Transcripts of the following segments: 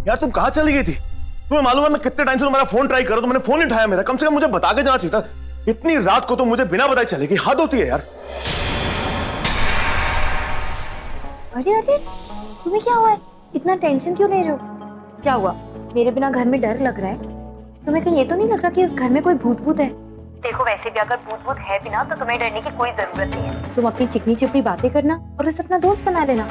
यार तुम कहाँ चली गई थी? तुम्हें मालूम है मैं कितने टाइम से तुम्हारा फोन ट्राई कर रहा हूं, तुमने फोन नहीं उठाया मेरा। कम से कम मुझे बता के जाना चाहिए था। इतनी रात को तुम मुझे बिना बताए चली गई, हद होती है यार। अरे अरे, तुम्हें क्या हुआ है? इतना टेंशन क्यों ले रहे हो? क्या हुआ? मेरे बिना घर में डर लग रहा है? तुम्हें कहीं ये तो नहीं लग रहा कि उस घर में कोई भूत भूत है? देखो वैसे भी अगर भूत भूत है भी ना तो तुम्हें डरने की कोई जरूरत नहीं है। तुम अपनी चिकनी चुपड़ी बातें करना और उसे अपना दोस्त बना लेना।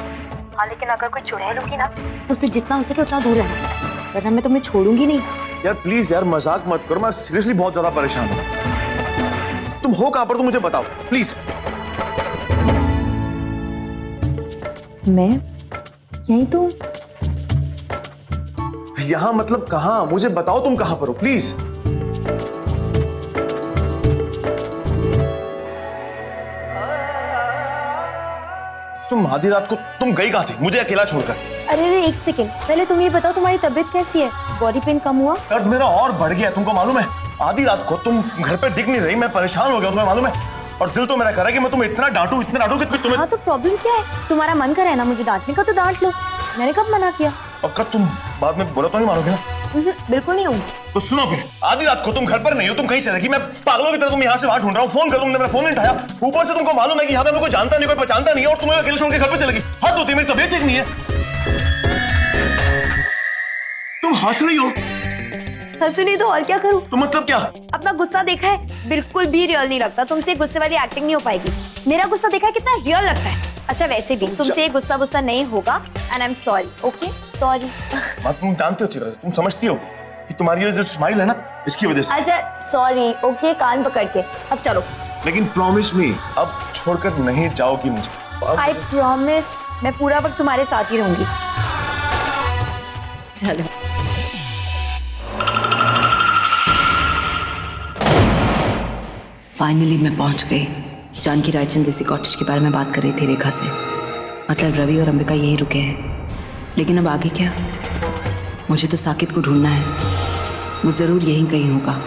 हाँ लेकिन अगर कोई चुड़ैल होगी ना तो उससे जितना हो सके उतना दूर रहना, वरना मैं तुम्हें छोड़ूंगी नहीं। यार प्लीज यार मजाक मत करो, मैं सीरियसली बहुत ज्यादा परेशान हूँ। तुम हो कहाँ पर, तुम मुझे बताओ प्लीज। मैं यहीं तो। यहाँ मतलब कहाँ? मुझे बताओ तुम कहाँ पर हो प्लीज। तुम आधी रात को तुम गई कहाँ थी मुझे अकेला छोड़कर? अरे अरे एक सेकेंड, पहले तुम ये बताओ तुम्हारी तबीयत कैसी है? बॉडी पेन कम हुआ? दर्द मेरा और बढ़ गया, तुमको मालूम है? आधी रात को तुम घर पे दिख नहीं रही, मैं परेशान हो गया, तुम्हें मालूम है? और दिल तो मेरा कर रहा है कि मैं तुम्हें इतना डांटू कि तुम्हें। हाँ तो प्रॉब्लम क्या है? तुम्हारा मन कर रहा है ना मुझे डांटने का तो डांट लो, मैंने कब मना किया? पक्का तुम बाद में बोला तो नहीं मानोगे ना? बिल्कुल नहीं हूँ। तो सुनो फिर, आधी रात को तुम घर पर नहीं हो, तुम कहीं चले गई, मैं पागलों की तरह तुम यहाँ से वहां ढूंढ रहा हूँ, फोन कर तुमने मेरा फोन नहीं उठाया। ऊपर से तुमको मालूम है कि यहाँ पे कोई जानता नहीं, कोई पहचानता नहीं है, और तुम्हें अकेले छोड़ के घर पे चले गई। हद होती है, मेरी तबीयत ठीक नहीं है। तुम हंस रही हो? हंस नहीं तो और क्या करूं? तो मतलब क्या? अपना गुस्सा देखा है? बिल्कुल भी रियल नहीं लगता, तुमसे गुस्से वाली एक्टिंग नहीं हो पाएगी। मेरा गुस्सा देखा है कितना रियल लगता है। अच्छा वैसे भी तुमसे गुस्सा नहीं होगा and I am sorry. Okay sorry. बात तुम जानती हो अच्छी तरह से, तुम समझती हो कि तुम्हारी ये जो स्माइल है ना इसकी वजह से। अच्छा सॉरी, ओके कान पकड़ के अब चलो। लेकिन प्रॉमिस मी, अब छोड़कर नहीं जाओगी मुझे। आई प्रॉमिस, मैं पूरा वक्त तुम्हारे साथ ही रहूंगी। चलो। फाइनली मैं पहुंच गई। जानकी रायचंद देसी कॉटेज के बारे में बात कर रही थी रेखा से। मतलब रवि और अंबिका यहीं रुके हैं, लेकिन अब आगे क्या? मुझे तो साकित को ढूंढना है, वो जरूर यहीं कहीं होगा।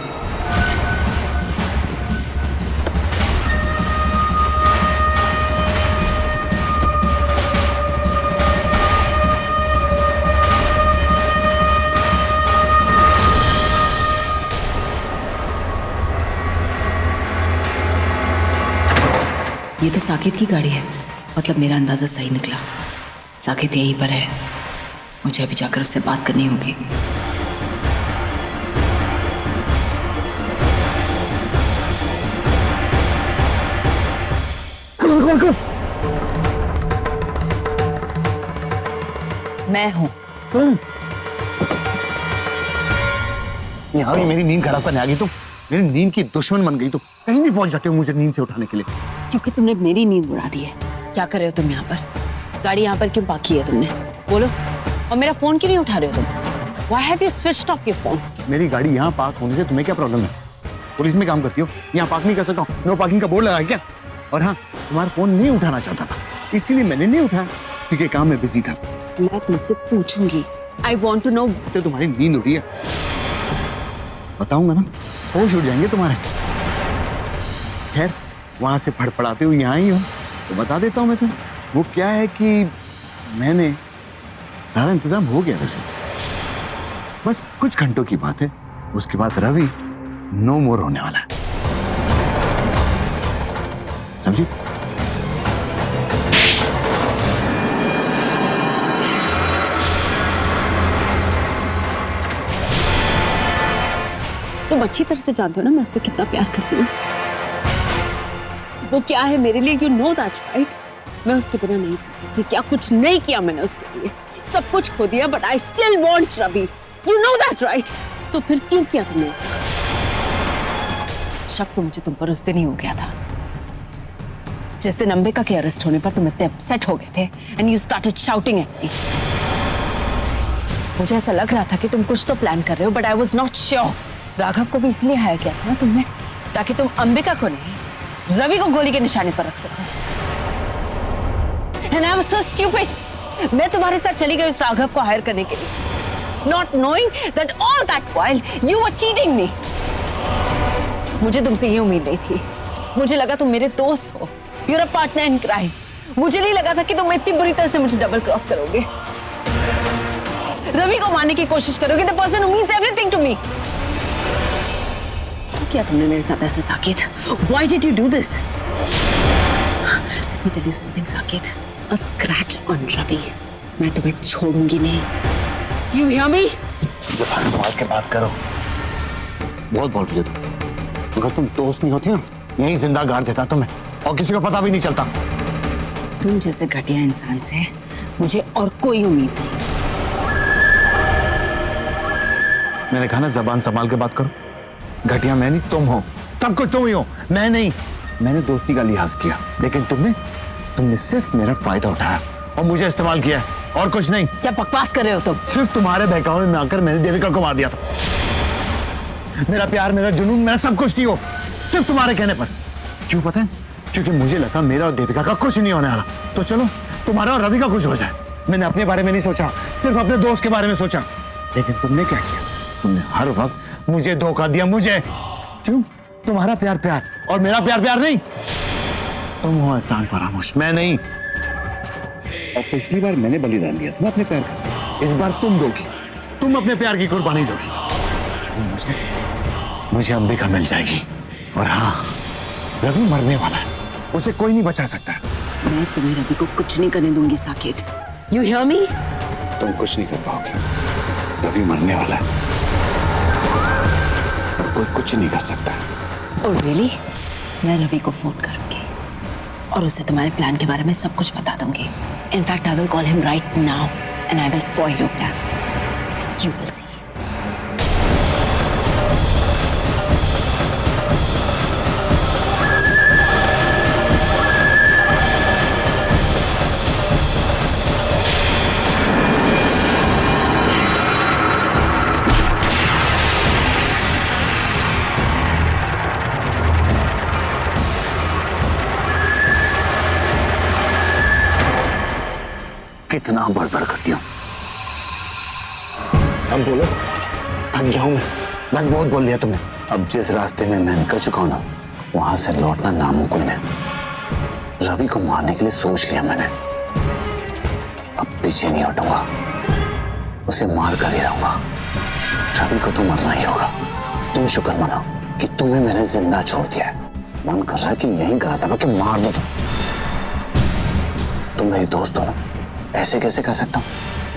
ये तो साकित की गाड़ी है, मतलब मेरा अंदाजा सही निकला। साकित यहीं पर है, मुझे अभी जाकर उससे बात करनी होगी। मैं हूं। तुम यहाँ भी मेरी नींद खराब करने आ गई तुम। मेरी नींद की दुश्मन बन गई तुम। कहीं भी पहुंच जाते हो मुझे नींद से उठाने के लिए। क्योंकि तुमने मेरी नींद उड़ा दी है। क्या कर रहे हो तुम यहाँ पर? गाड़ी यहाँ पर क्यों पार्क की है तुमने? बोलो। और मेरा फोन क्यों नहीं उठा रहे हो तुम? Why have you switched off your phone? मेरी गाड़ी यहाँ पार्क होने से तुम्हें क्या प्रॉब्लम है? पुलिस में काम करती हो, यहाँ पार्क नहीं कर सकता हूँ? नो पार्किंग का बोर्ड लगा है क्या? और हाँ, तुम्हारा फोन नहीं उठाना चाहता था, इसीलिए मैंने नहीं उठाया, क्योंकि काम में बिजी था। मैं तुमसे पूछूंगी। I want to know। तो तुम्हारी नींद उठी है, बताऊंगा ना, होश उड़ जाएंगे तुम्हारे। खैर वहां से फड़फड़ाते हुए यहाँ ही हो तो बता देता हूँ मैं तुम्हें। वो क्या है कि मैंने सारा इंतजाम हो गया वैसे, बस कुछ घंटों की बात है, उसके बाद रवि नो मोर होने वाला है, समझी? तुम अच्छी तरह से जानते हो ना मैं उससे कितना प्यार करती हूँ। वो क्या है मेरे लिए, यू नो दैट राइट? मैं उसके बिना नहीं जी सकती। क्या कुछ नहीं किया मैंने उसके लिए, सब कुछ खो दिया, but I still want Ravi, you know that right? तो फिर क्यों किया तुमने ऐसा? शक तो मुझे तुम पर उस दिन ही हो गया था, जिस दिन अंबिका के अरेस्ट होने पर तुम इतने अपसेट हो गए थे and you started shouting at me. मुझे ऐसा लग रहा था कि तुम कुछ तो प्लान कर रहे हो, but I was not sure. Raghav को भी इसलिए हायर किया था ना तुमने, ताकि तुम अंबिका को नहीं रवि को गोली के निशाने पर रख सको। And I was so stupid. मैं तुम्हारे साथ चली गई उस राघव को हायर करने के लिए, not knowing that all that while you were cheating me. मुझे तुमसे ये उम्मीद नहीं थी। मुझे लगा तुम मेरे दोस्त हो, you're a partner in crime. मुझे नहीं लगा था कि तुम इतनी बुरी तरह से मुझे डबल क्रॉस करोगे। रवि को मारने की कोशिश करोगे, the person who means everything to me. क्या तुमने मेरे साथ ऐसे Saket? Why did you do this? Let me tell you something, Saket. A scratch on Ravi, मैं तुम्हें छोड़ूंगी नहीं। Do you hear me? ज़बान संभाल के बात करो। बहुत बोल रही हो तुम। अगर तुम दोस्त नहीं होती ना, यही जिंदा गाड़ देता तुम्हें और किसी को पता भी नहीं चलता। तुम जैसे घटिया इंसान से मुझे और कोई उम्मीद नहीं। मैंने कहा ना ज़बान संभाल के बात करो। घटिया मैं नहीं, तुम हो। सब कुछ तुम ही हो, मैं नहीं। मैंने दोस्ती का लिहाज किया, लेकिन तुमने सिर्फ मेरा फायदा उठाया और मुझे इस्तेमाल किया, और कुछ नहीं। क्या बकवास कर रहे हो तुम? सिर्फ तुम्हारे बहकावे में आकर मैंने देविका को मार दिया था। मेरा प्यार, मेरा जुनून, मेरा सब कुछ थी वो, सिर्फ तुम्हारे कहने पर। क्यों पता है? क्योंकि मुझे लगा मेरा और देविका का कुछ नहीं होने वाला, तो चलो तुम्हारा और रवि का कुछ हो जाए। मैंने अपने बारे में नहीं सोचा, सिर्फ अपने दोस्त के बारे में सोचा। लेकिन तुमने क्या किया? तुमने हर वक्त मुझे धोखा दिया, मुझे। क्यों? तुम्हारा प्यार प्यार और मेरा प्यार प्यार नहीं। तुम हो एहसान फरामोश, मैं नहीं। और पिछली बार मैंने बलिदान दिया था ना अपने प्यार का, इस बार तुम दोगी। तुम अपने प्यार की कुर्बानी दोगी। मुझे अंबिका मिल जाएगी। और हाँ, रवि मरने वाला है, उसे कोई नहीं बचा सकता। मैं तुम्हें रवि को कुछ नहीं करने दूंगी साकेत। You hear me? तुम कुछ नहीं कर पाओगे। रवि मरने वाला है और कोई कुछ नहीं कर सकता। Oh really? मैं रवि को फोन करूंगी और उसे तुम्हारे प्लान के बारे में सब कुछ बता दूंगी। In fact, I will call him right now and I will foil your plans. You will see. कितना बड़बड़ करती हूँ। अब बोलो, थक गया हूं मैं। बस बहुत बोल लिया तुमने। अब जिस रास्ते में मैं निकल चुका हूं ना, वहां से लौटना नामुमकिन है। रवि को मारने के लिए सोच लिया मैंने। अब पीछे नहीं हटूंगा, उसे मार कर ही रहूंगा। रवि को तो मरना ही होगा। तुम शुक्र मनाओ कि तुम्हें मैंने जिंदा छोड़ दिया है। मन कर रहा है कि यहीं कहा था कि मार दो तुम मेरी दोस्त हो ना, ऐसे कैसे कह सकता हूँ?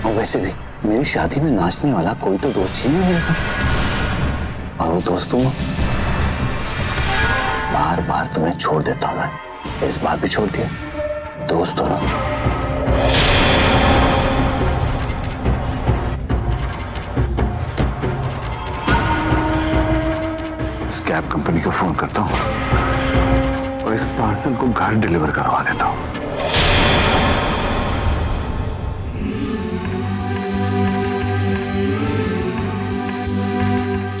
और वैसे भी मेरी शादी में नाचने वाला कोई तो दोस्त चाहिए ना मेरे साथ, और वो दोस्त तुम हो। बार बार तुम्हें छोड़ देता हूं मैं, इस बार भी छोड़ दिया। दोस्त हो ना। इस कैब कंपनी को फोन करता हूँ और इस पार्सल को घर डिलीवर करवा देता हूँ।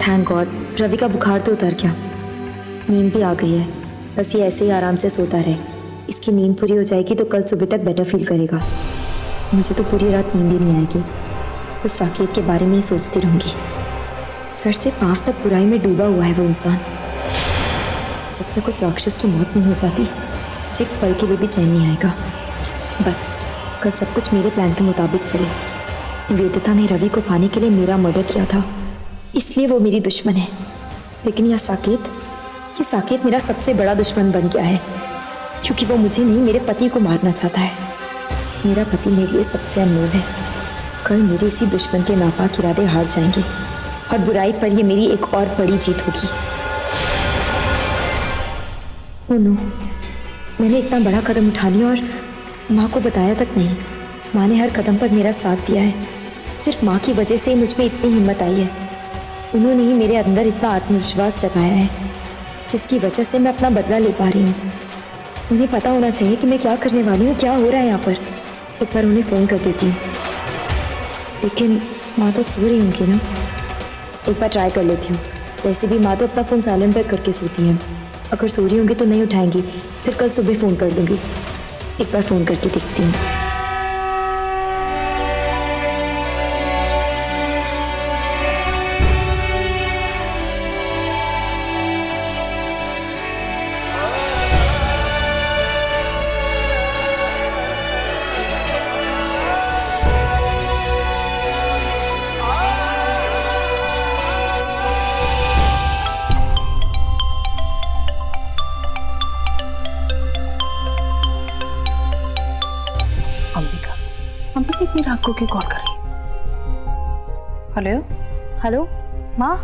थैंक गॉड, रवि का बुखार तो उतर गया, नींद भी आ गई है। बस ये ऐसे ही आराम से सोता रहे। इसकी नींद पूरी हो जाएगी तो कल सुबह तक बेटर फील करेगा। मुझे तो पूरी रात नींद ही नहीं आएगी, उस साकेत के बारे में ही सोचती रहूंगी। सर से पांव तक बुराई में डूबा हुआ है वो इंसान। जब तक उस राक्षस की मौत नहीं हो जाती, मुझे एक पल के लिए भी चैन नहीं आएगा। बस कल सब कुछ मेरे प्लान के मुताबिक चले। निवेदिता ने रवि को पाने के लिए मेरा मर्डर किया था, इसलिए वो मेरी दुश्मन है। लेकिन ये साकेत मेरा सबसे बड़ा दुश्मन बन गया है, क्योंकि वो मुझे नहीं, मेरे पति को मारना चाहता है। मेरा पति मेरे लिए सबसे अनमोल है। कल मेरे इसी दुश्मन के नापाक इरादे हार जाएंगे और बुराई पर ये मेरी एक और बड़ी जीत होगी। ओह नो, मैंने इतना बड़ा कदम उठा लिया और माँ को बताया तक नहीं। माँ ने हर कदम पर मेरा साथ दिया है। सिर्फ माँ की वजह से मुझ में इतनी हिम्मत आई है। उन्होंने ही मेरे अंदर इतना आत्मविश्वास जगाया है, जिसकी वजह से मैं अपना बदला ले पा रही हूँ। उन्हें पता होना चाहिए कि मैं क्या करने वाली हूँ, क्या हो रहा है यहाँ पर। एक बार उन्हें फ़ोन कर देती हूँ, लेकिन माँ तो सो रही होंगी ना। एक बार ट्राई कर लेती हूँ। वैसे भी माँ तो अपना फ़ोन साइलेंट पर करके सोती हैं। अगर सो रही होंगी तो नहीं उठाएंगी, फिर कल सुबह फ़ोन कर दूँगी। एक बार फ़ोन करके देखती हूँ। को क्यों कॉल कर रही है? हेलो हेलो माँ,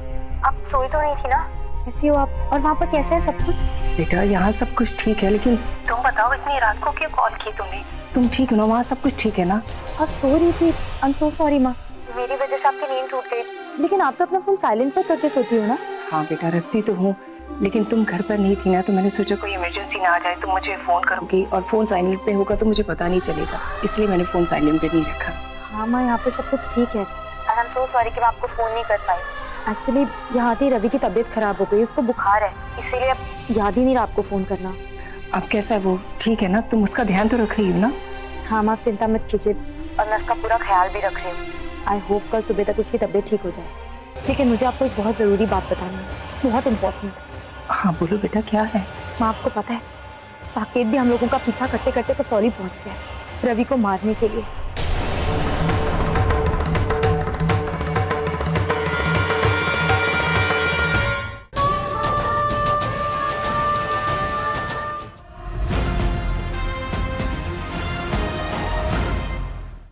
आप सोई तो नहीं थी ना? कैसी हो आप? और वहाँ पर कैसा है सब कुछ? बेटा, यहाँ सब कुछ ठीक है, लेकिन तुम बताओ इतनी रात को क्यों कॉल की तुमने? तुम ठीक हो ना? वहाँ सब कुछ ठीक है ना? आप सो रही थी। आई एम सो सॉरी माँ, मेरी वजह से आपकी नींद टूट गई। लेकिन आप तो अपना फोन साइलेंट पर करके सोती हो ना? हाँ बेटा, रखती तो हूँ, लेकिन तुम घर पर नहीं थी ना, तो मैंने सोचा कोई इमरजेंसी ना आ जाए तो मुझे फोन करोगी, और फोन साइलेंट पे होगा तो मुझे पता नहीं चलेगा, इसलिए मैंने फोन साइलेंट पे नहीं रखा। हाँ माँ, यहाँ पर सब कुछ ठीक है। आई एम सो सॉरी कि मैं आपको फोन नहीं कर पाई। एक्चुअली यहाँ आते ही रवि की तबीयत खराब हो गई, उसको बुखार है, इसीलिए अब याद ही नहीं रहा आपको फोन करना। अब कैसा है वो? ठीक है ना? तुम उसका ध्यान तो रख रही हो ना? हाँ माँ, आप चिंता मत कीजिए, और मैं उसका पूरा ख्याल भी रख रही हूँ। आई होप कल सुबह तक उसकी तबीयत ठीक हो जाए। लेकिन मुझे आपको एक बहुत ज़रूरी बात बतानी है, बहुत इम्पोर्टेंट। हाँ बोलो बेटा, क्या है? माँ, आपको पता है साकेत भी हम लोगों का पीछा करते करते कसौली पहुंच गया है, रवि को मारने के लिए।